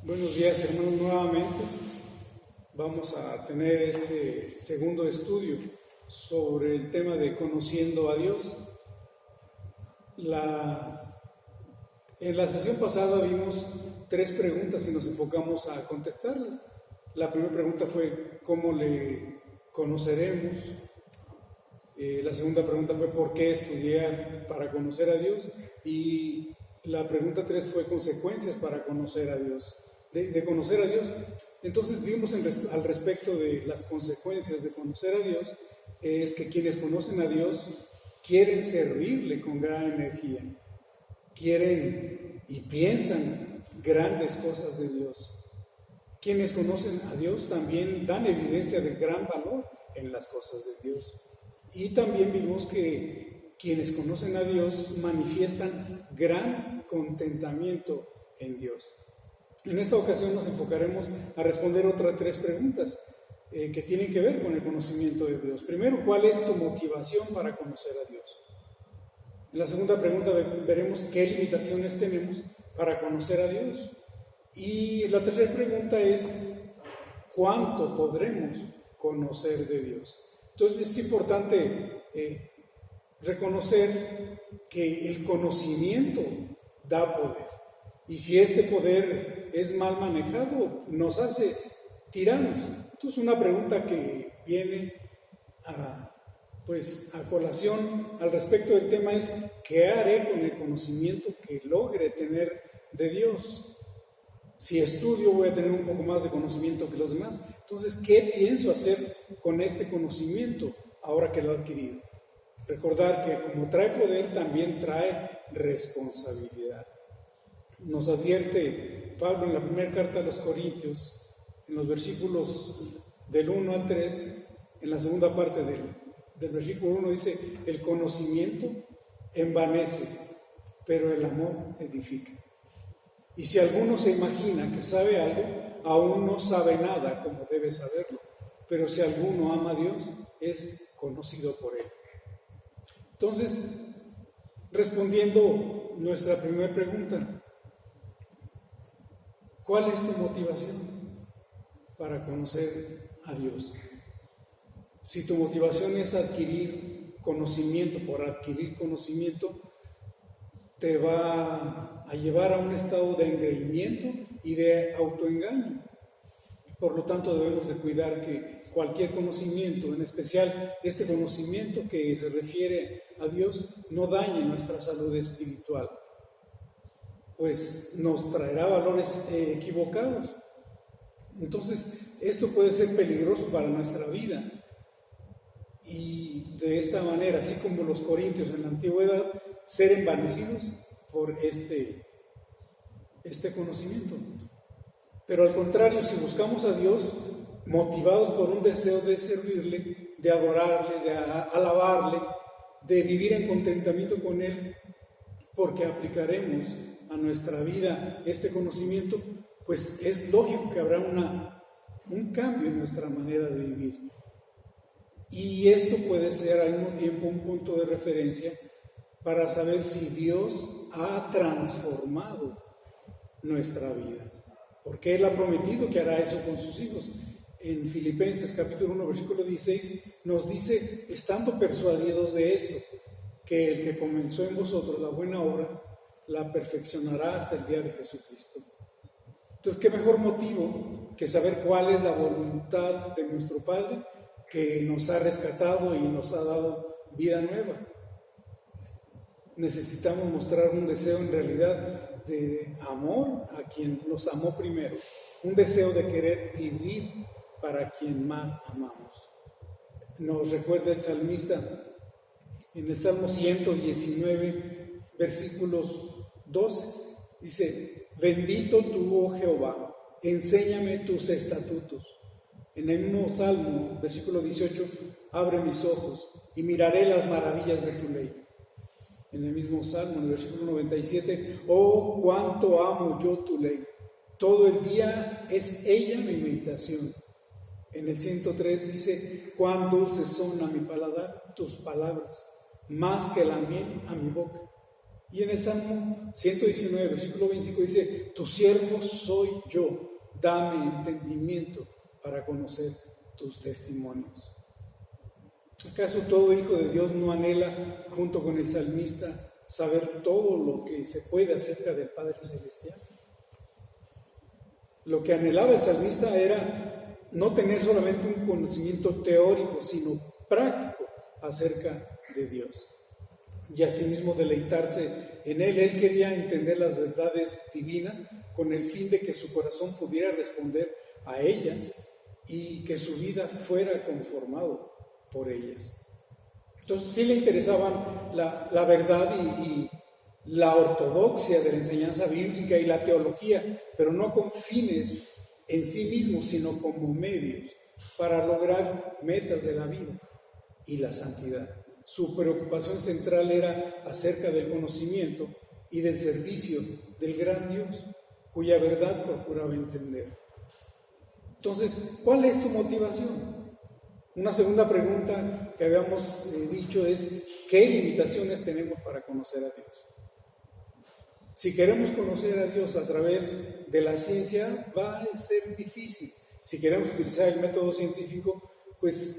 Buenos días, hermanos, nuevamente. Vamos a tener este segundo estudio sobre el tema de conociendo a Dios. En la sesión pasada vimos 3 preguntas y nos enfocamos a contestarlas. La primera pregunta fue ¿cómo le conoceremos? La segunda pregunta fue ¿por qué estudiar para conocer a Dios? Y la pregunta 3 fue consecuencias para conocer a Dios. De conocer a Dios. Entonces vimos al respecto de las consecuencias de conocer a Dios, es que quienes conocen a Dios quieren servirle con gran energía, quieren y piensan grandes cosas de Dios. Quienes conocen a Dios también dan evidencia de gran valor en las cosas de Dios. Y también vimos que quienes conocen a Dios manifiestan gran contentamiento en Dios. En esta ocasión nos enfocaremos a responder otras 3 preguntas que tienen que ver con el conocimiento de Dios. Primero, ¿cuál es tu motivación para conocer a Dios? En la segunda pregunta veremos qué limitaciones tenemos para conocer a Dios. Y la tercera pregunta es, ¿cuánto podremos conocer de Dios? Entonces es importante reconocer que el conocimiento da poder. Y si este poder es mal manejado, nos hace tiranos. Entonces una pregunta que viene a colación al respecto del tema es ¿qué haré con el conocimiento que logre tener de Dios? Si estudio voy a tener un poco más de conocimiento que los demás. Entonces, ¿qué pienso hacer con este conocimiento ahora que lo he adquirido? Recordar que como trae poder, también trae responsabilidad. Nos advierte Pablo en la primera carta a los Corintios, en los versículos del 1 al 3, en la segunda parte del versículo 1 dice, el conocimiento envanece, pero el amor edifica. Y si alguno se imagina que sabe algo, aún no sabe nada como debe saberlo. Pero si alguno ama a Dios, es conocido por Él. Entonces, respondiendo nuestra primera pregunta, ¿cuál es tu motivación para conocer a Dios? Si tu motivación es adquirir conocimiento, por adquirir conocimiento, te va a llevar a un estado de engreimiento y de autoengaño. Por lo tanto, debemos de cuidar que cualquier conocimiento, en especial este conocimiento que se refiere a Dios, no dañe nuestra salud espiritual, pues nos traerá valores equivocados. Entonces, esto puede ser peligroso para nuestra vida. Y de esta manera, así como los corintios en la antigüedad, ser envanecidos por este conocimiento. Pero al contrario, si buscamos a Dios motivados por un deseo de servirle, de adorarle, de alabarle, de vivir en contentamiento con Él, porque aplicaremos a nuestra vida este conocimiento, pues es lógico que habrá un cambio en nuestra manera de vivir. Y esto puede ser al mismo tiempo un punto de referencia para saber si Dios ha transformado nuestra vida, porque Él ha prometido que hará eso con sus hijos. En Filipenses capítulo 1 versículo 16 nos dice, estando persuadidos de esto, que el que comenzó en vosotros la buena obra la perfeccionará hasta el día de Jesucristo. Entonces, ¿qué mejor motivo que saber cuál es la voluntad de nuestro Padre, que nos ha rescatado y nos ha dado vida nueva? Necesitamos mostrar un deseo en realidad de amor a quien nos amó primero, un deseo de querer vivir para quien más amamos. Nos recuerda el salmista en el Salmo 119, versículos 12, dice, bendito tú, oh Jehová, enséñame tus estatutos. En el mismo Salmo, versículo 18, abre mis ojos y miraré las maravillas de tu ley. En el mismo Salmo, en el versículo 97, oh, cuánto amo yo tu ley. Todo el día es ella mi meditación. En el 103 dice, cuán dulces son a mi paladar tus palabras, más que la miel a mi boca. Y en el Salmo 119, versículo 25 dice, tu siervo soy yo, dame entendimiento para conocer tus testimonios. ¿Acaso todo hijo de Dios no anhela, junto con el salmista, saber todo lo que se puede acerca del Padre Celestial? Lo que anhelaba el salmista era no tener solamente un conocimiento teórico, sino práctico acerca de Dios. Y asimismo deleitarse en Él. Él quería entender las verdades divinas con el fin de que su corazón pudiera responder a ellas y que su vida fuera conformado por ellas. Entonces sí le interesaban la verdad y la ortodoxia de la enseñanza bíblica y la teología, pero no con fines en sí mismos, sino como medios para lograr metas de la vida y la santidad. Su preocupación central era acerca del conocimiento y del servicio del gran Dios, cuya verdad procuraba entender. Entonces, ¿cuál es tu motivación? Una segunda pregunta que habíamos dicho es, ¿qué limitaciones tenemos para conocer a Dios? Si queremos conocer a Dios a través de la ciencia, va a ser difícil. Si queremos utilizar el método científico, pues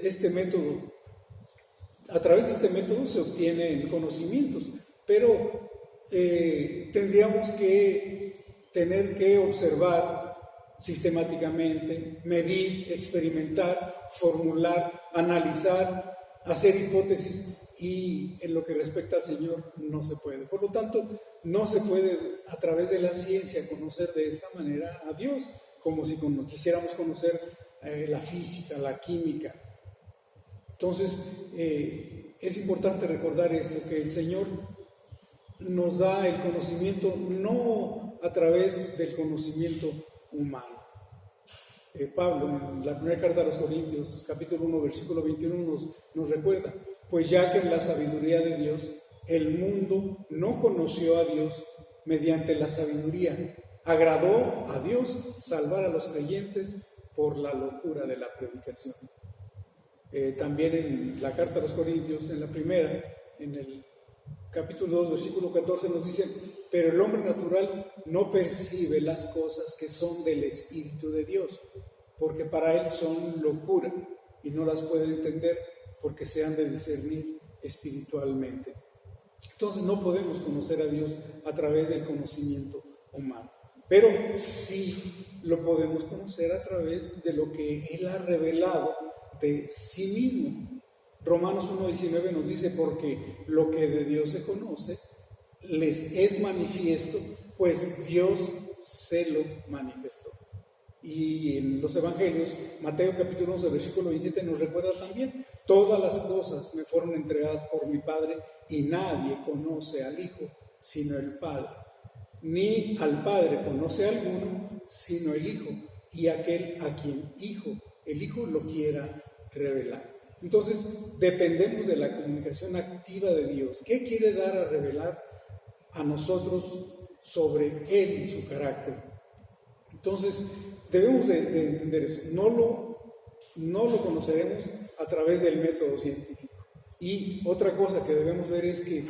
a través de este método se obtienen conocimientos, pero tendríamos que tener que observar sistemáticamente, medir, experimentar, formular, analizar, hacer hipótesis, y en lo que respecta al Señor no se puede. Por lo tanto, no se puede a través de la ciencia conocer de esta manera a Dios, como si quisiéramos conocer la física, la química. Entonces, es importante recordar esto, que el Señor nos da el conocimiento no a través del conocimiento humano. Pablo, en la primera carta a los Corintios, capítulo 1, versículo 21, nos recuerda, pues ya que en la sabiduría de Dios, el mundo no conoció a Dios mediante la sabiduría, agradó a Dios salvar a los creyentes por la locura de la predicación. También en la carta a los Corintios, en la primera, en el capítulo 2, versículo 14, nos dice, pero el hombre natural no percibe las cosas que son del Espíritu de Dios, porque para él son locura y no las puede entender porque se han de discernir espiritualmente. Entonces no podemos conocer a Dios a través del conocimiento humano, pero sí lo podemos conocer a través de lo que Él ha revelado de sí mismo. Romanos 1:19 nos dice, porque lo que de Dios se conoce les es manifiesto, pues Dios se lo manifestó. Y en los evangelios, Mateo capítulo 11, versículo 27 nos recuerda también, todas las cosas me fueron entregadas por mi Padre y nadie conoce al Hijo sino el Padre, ni al Padre conoce a alguno sino el Hijo y aquel a quien el Hijo lo quiera revelar. Entonces dependemos de la comunicación activa de Dios. ¿Qué quiere dar a revelar a nosotros sobre Él y su carácter? Entonces debemos de entender eso. No lo conoceremos a través del método científico. Y otra cosa que debemos ver es que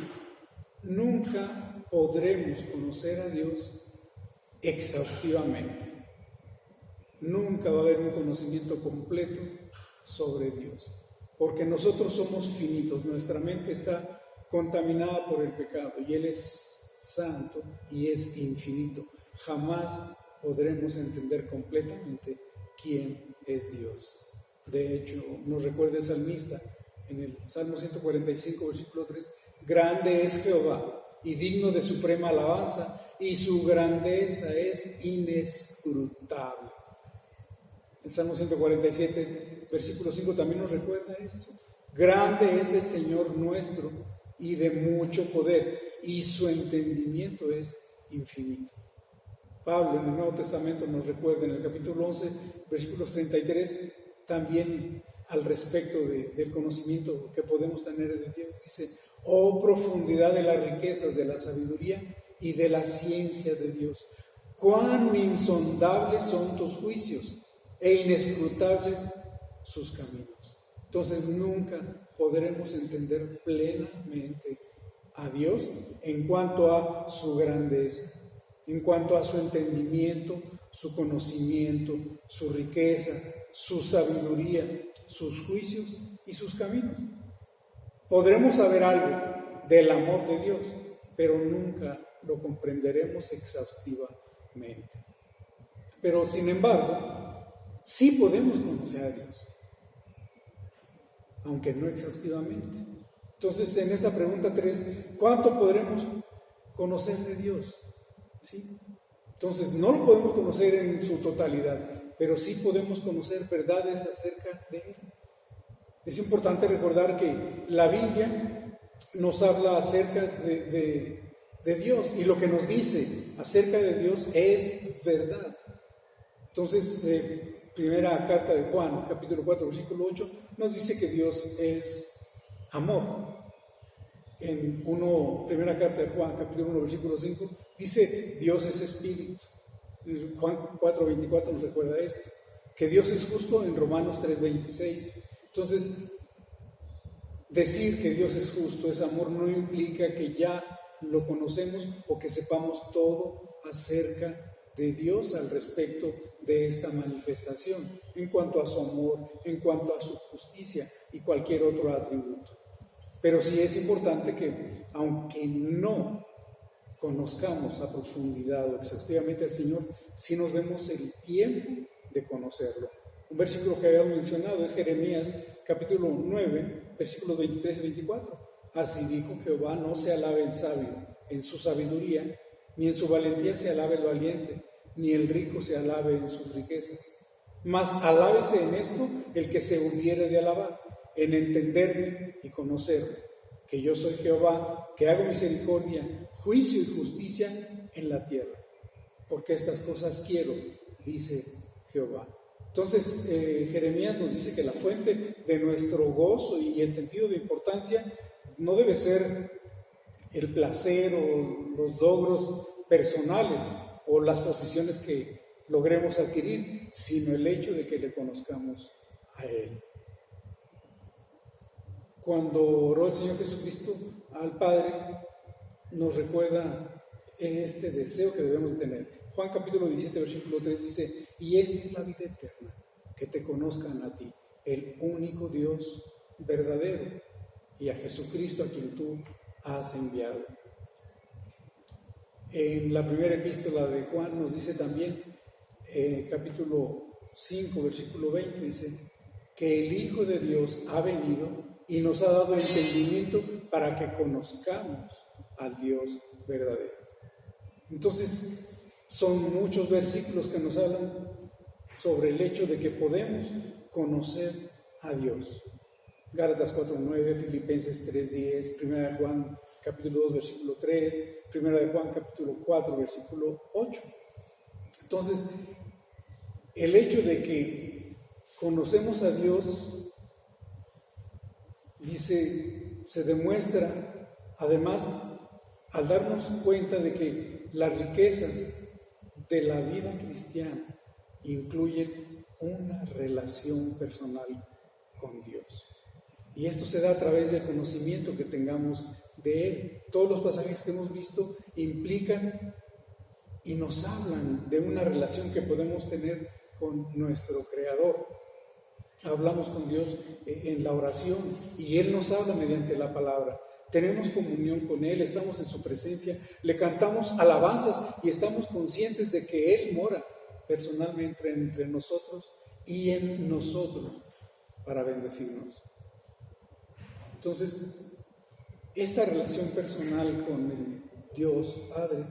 nunca podremos conocer a Dios exhaustivamente. Nunca va a haber un conocimiento completo sobre Dios, porque nosotros somos finitos, nuestra mente está contaminada por el pecado y Él es santo y es infinito. Jamás podremos entender completamente quién es Dios. De hecho, nos recuerda el salmista en el Salmo 145, versículo 3, grande es Jehová y digno de suprema alabanza, y su grandeza es inescrutable. El Salmo 147, versículo 5 también nos recuerda esto. Grande es el Señor nuestro y de mucho poder, y su entendimiento es infinito. Pablo en el Nuevo Testamento nos recuerda en el capítulo 11, versículos 33, también al respecto del conocimiento que podemos tener de Dios. Dice, oh profundidad de las riquezas de la sabiduría y de la ciencia de Dios, cuán insondables son tus juicios e inescrutables sus caminos. Entonces nunca podremos entender plenamente a Dios en cuanto a su grandeza, en cuanto a su entendimiento, su conocimiento, su riqueza, su sabiduría, sus juicios y sus caminos. Podremos saber algo del amor de Dios, pero nunca lo comprenderemos exhaustivamente. Pero sin embargo, sí podemos conocer a Dios, aunque no exhaustivamente. Entonces, en esta pregunta 3, ¿cuánto podremos conocer de Dios? ¿Sí? Entonces, no lo podemos conocer en su totalidad, pero sí podemos conocer verdades acerca de Él. Es importante recordar que la Biblia nos habla acerca de Dios, y lo que nos dice acerca de Dios es verdad. Entonces, primera carta de Juan, capítulo 4, versículo 8, nos dice que Dios es amor. En primera carta de Juan, capítulo 1, versículo 5, dice Dios es espíritu. Juan 4, 24 nos recuerda esto, que Dios es justo en Romanos 3, 26. Entonces, decir que Dios es justo, es amor, no implica que ya lo conocemos o que sepamos todo acerca de Dios al respecto de esta manifestación, en cuanto a su amor, en cuanto a su justicia y cualquier otro atributo. Pero sí es importante que, aunque no conozcamos a profundidad o exhaustivamente al Señor, sí nos demos el tiempo de conocerlo. Un versículo que habíamos mencionado es Jeremías capítulo 9, versículos 23 y 24. Así dijo Jehová: no se alabe el sabio en su sabiduría, ni en su valentía se alabe el valiente, ni el rico se alabe en sus riquezas. Mas alábese en esto el que se hubiere de alabar, en entenderme y conocerme, que yo soy Jehová, que hago misericordia, juicio y justicia en la tierra. Porque estas cosas quiero, dice Jehová. Entonces, Jeremías nos dice que la fuente de nuestro gozo y el sentido de importancia no debe ser el placer o los logros personales o las posiciones que logremos adquirir, sino el hecho de que le conozcamos a Él. Cuando oró el Señor Jesucristo al Padre, nos recuerda este deseo que debemos de tener. Juan capítulo 17, versículo 3 dice: y esta es la vida eterna, que te conozcan a ti, el único Dios verdadero, y a Jesucristo a quien tú has enviado. En la primera epístola de Juan nos dice también, capítulo 5, versículo 20, dice que el Hijo de Dios ha venido y nos ha dado entendimiento para que conozcamos al Dios verdadero. Entonces, son muchos versículos que nos hablan sobre el hecho de que podemos conocer a Dios. Gálatas 4:9, Filipenses 3:10, Primera de Juan capítulo 2, versículo 3, Primera de Juan capítulo 4, versículo 8. Entonces, el hecho de que conocemos a Dios, dice, se demuestra además al darnos cuenta de que las riquezas de la vida cristiana incluyen una relación personal con Dios. Y esto se da a través del conocimiento que tengamos de Él. Todos los pasajes que hemos visto implican y nos hablan de una relación que podemos tener con nuestro Creador. Hablamos con Dios en la oración y Él nos habla mediante la palabra. Tenemos comunión con Él, estamos en su presencia, le cantamos alabanzas y estamos conscientes de que Él mora personalmente entre nosotros y en nosotros para bendecirnos. Entonces, esta relación personal con el Dios Padre,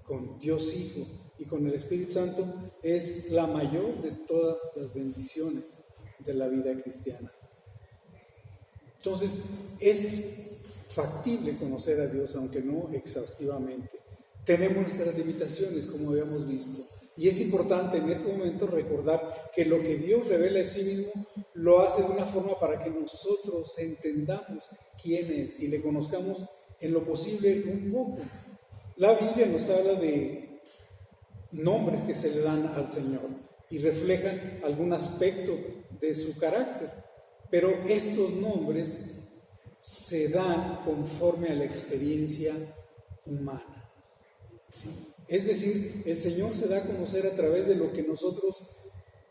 con Dios Hijo y con el Espíritu Santo es la mayor de todas las bendiciones de la vida cristiana. Entonces, es factible conocer a Dios, aunque no exhaustivamente. Tenemos nuestras limitaciones, como habíamos visto, y es importante en este momento recordar que lo que Dios revela de sí mismo lo hace de una forma para que nosotros entendamos quién es y le conozcamos en lo posible un poco. La Biblia nos habla de nombres que se le dan al Señor y reflejan algún aspecto de su carácter, pero estos nombres se dan conforme a la experiencia humana. ¿Sí? Es decir, el Señor se da a conocer a través de lo que nosotros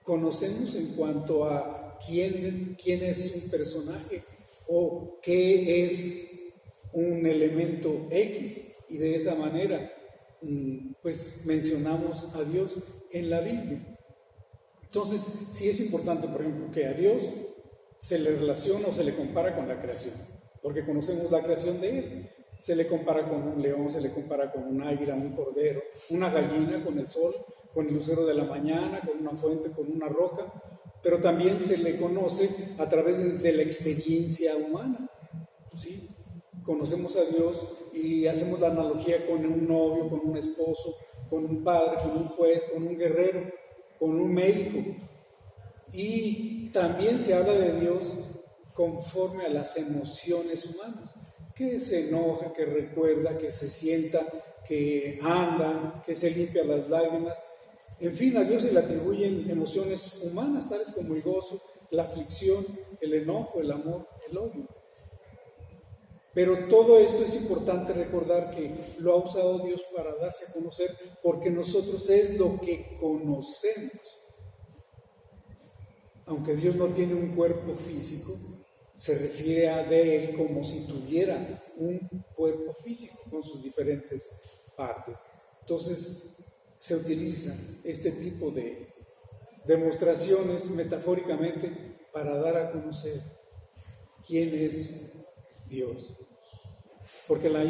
conocemos en cuanto a quién es un personaje o qué es un elemento X, y de esa manera pues mencionamos a Dios en la Biblia. Entonces, sí es importante, por ejemplo, que a Dios se le relaciona o se le compara con la creación, porque conocemos la creación de Él. Se le compara con un león, se le compara con un águila, un cordero, una gallina, con el sol, con el lucero de la mañana, con una fuente, con una roca, pero también se le conoce a través de la experiencia humana, ¿sí? Conocemos a Dios y hacemos la analogía con un novio, con un esposo, con un padre, con un juez, con un guerrero, con un médico. Y también se habla de Dios conforme a las emociones humanas, que se enoja, que recuerda, que se sienta, que anda, que se limpia las lágrimas. En fin, a Dios se le atribuyen emociones humanas, tales como el gozo, la aflicción, el enojo, el amor, el odio. Pero todo esto es importante recordar que lo ha usado Dios para darse a conocer, porque nosotros es lo que conocemos. Aunque Dios no tiene un cuerpo físico, se refiere a de Él como si tuviera un cuerpo físico con sus diferentes partes. Entonces se utiliza este tipo de demostraciones metafóricamente para dar a conocer quién es Dios. Porque la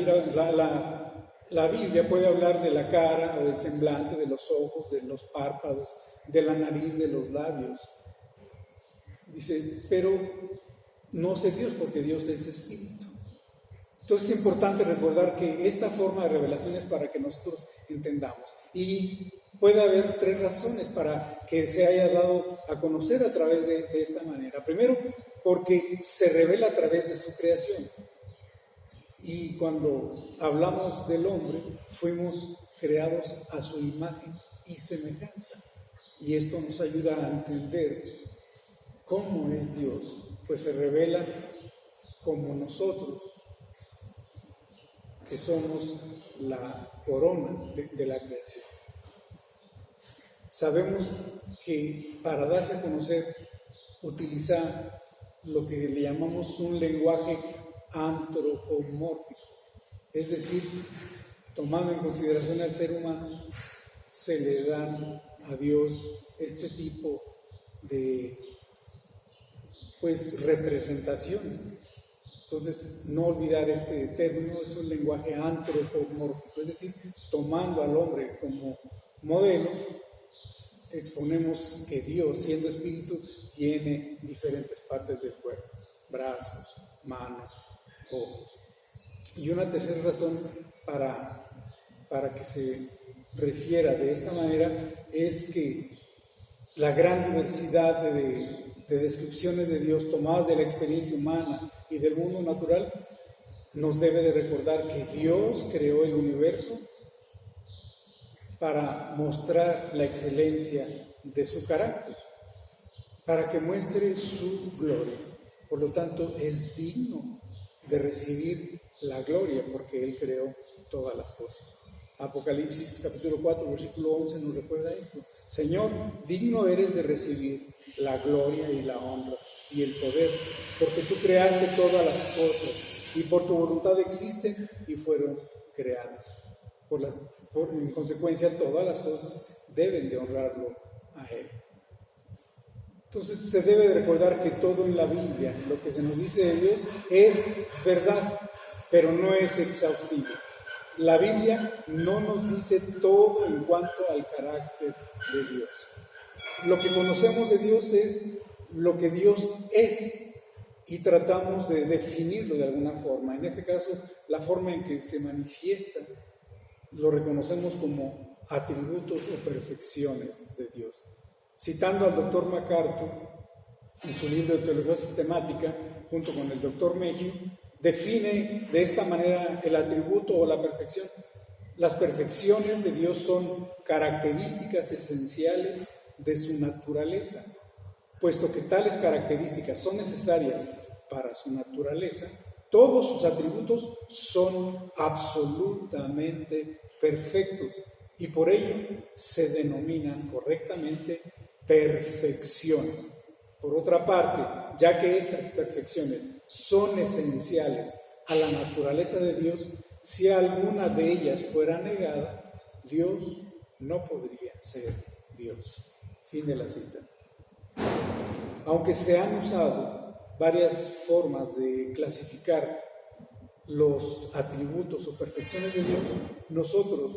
Biblia puede hablar de la cara o del semblante, de los ojos, de los párpados, de la nariz, de los labios. Dice, pero no sé Dios, porque Dios es espíritu. Entonces es importante recordar que esta forma de revelación es para que nosotros entendamos. Y puede haber 3 razones para que se haya dado a conocer a través de esta manera. Primero, porque se revela a través de su creación. Y cuando hablamos del hombre, fuimos creados a su imagen y semejanza. Y esto nos ayuda a entender cómo es Dios, pues se revela como nosotros, que somos la corona de la creación. Sabemos que para darse a conocer utiliza lo que le llamamos un lenguaje antropomórfico, es decir, tomando en consideración al ser humano, se le dan a Dios este tipo de representaciones. Entonces, no olvidar este término, es un lenguaje antropomórfico, es decir, tomando al hombre como modelo, exponemos que Dios, siendo espíritu, tiene diferentes partes del cuerpo, brazos, manos, ojos. Y una tercera razón para que se refiera de esta manera es que la gran diversidad de descripciones de Dios tomadas de la experiencia humana y del mundo natural nos debe de recordar que Dios creó el universo para mostrar la excelencia de su carácter, para que muestre su gloria. Por lo tanto, es digno de recibir la gloria porque Él creó todas las cosas. Apocalipsis capítulo 4, versículo 11 nos recuerda esto. Señor, digno eres de recibir la gloria y la honra y el poder, porque tú creaste todas las cosas y por tu voluntad existen y fueron creadas. En consecuencia, todas las cosas deben de honrarlo a Él. Entonces se debe de recordar que todo en la Biblia, lo que se nos dice de Dios, es verdad, pero no es exhaustivo. La Biblia no nos dice todo en cuanto al carácter de Dios. Lo que conocemos de Dios es lo que Dios es y tratamos de definirlo de alguna forma. En este caso, la forma en que se manifiesta lo reconocemos como atributos o perfecciones de Dios. Citando al doctor MacArthur en su libro de Teología Sistemática, junto con el doctor Mayhew, define de esta manera el atributo o la perfección. Las perfecciones de Dios son características esenciales de su naturaleza. Puesto que tales características son necesarias para su naturaleza, todos sus atributos son absolutamente perfectos y por ello se denominan correctamente perfecciones. Por otra parte, ya que estas perfecciones son esenciales a la naturaleza de Dios, si alguna de ellas fuera negada, Dios no podría ser Dios. Fin de la cita. Aunque se han usado varias formas de clasificar los atributos o perfecciones de Dios, nosotros,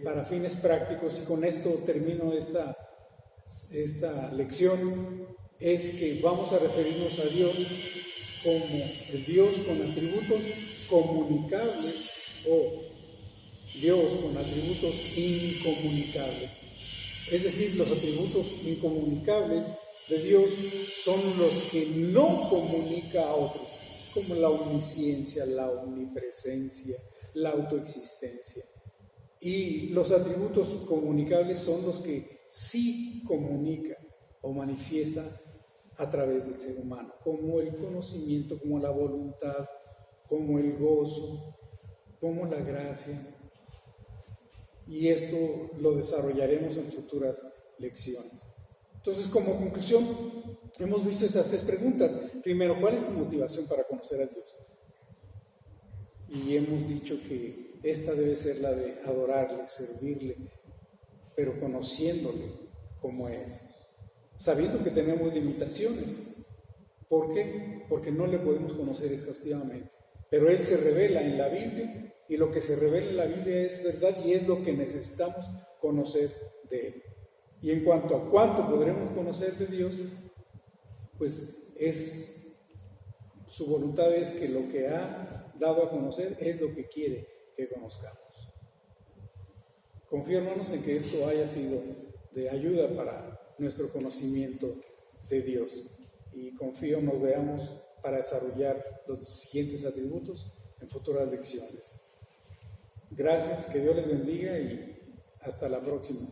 para fines prácticos, y con esto termino esta lección, es que vamos a referirnos a Dios como el Dios con atributos comunicables o Dios con atributos incomunicables. Es decir, los atributos incomunicables de Dios son los que no comunica a otros, como la omnisciencia, la omnipresencia, la autoexistencia. Y los atributos comunicables son los que sí comunica o manifiesta a través del ser humano, como el conocimiento, como la voluntad, como el gozo, como la gracia. Y esto lo desarrollaremos en futuras lecciones. Entonces, como conclusión, hemos visto esas tres preguntas. Primero, ¿cuál es tu motivación para conocer a Dios? Y hemos dicho que esta debe ser la de adorarle, servirle, pero conociéndole como es, sabiendo que tenemos limitaciones. ¿Por qué? Porque no le podemos conocer exhaustivamente. Pero Él se revela en la Biblia, y lo que se revela en la Biblia es verdad y es lo que necesitamos conocer de Él. Y en cuanto a cuánto podremos conocer de Dios, pues su voluntad es que lo que ha dado a conocer es lo que quiere que conozcamos. Confío, hermanos, en que esto haya sido de ayuda para nuestro conocimiento de Dios. Y confío nos veamos para desarrollar los siguientes atributos en futuras lecciones. Gracias, que Dios les bendiga y hasta la próxima.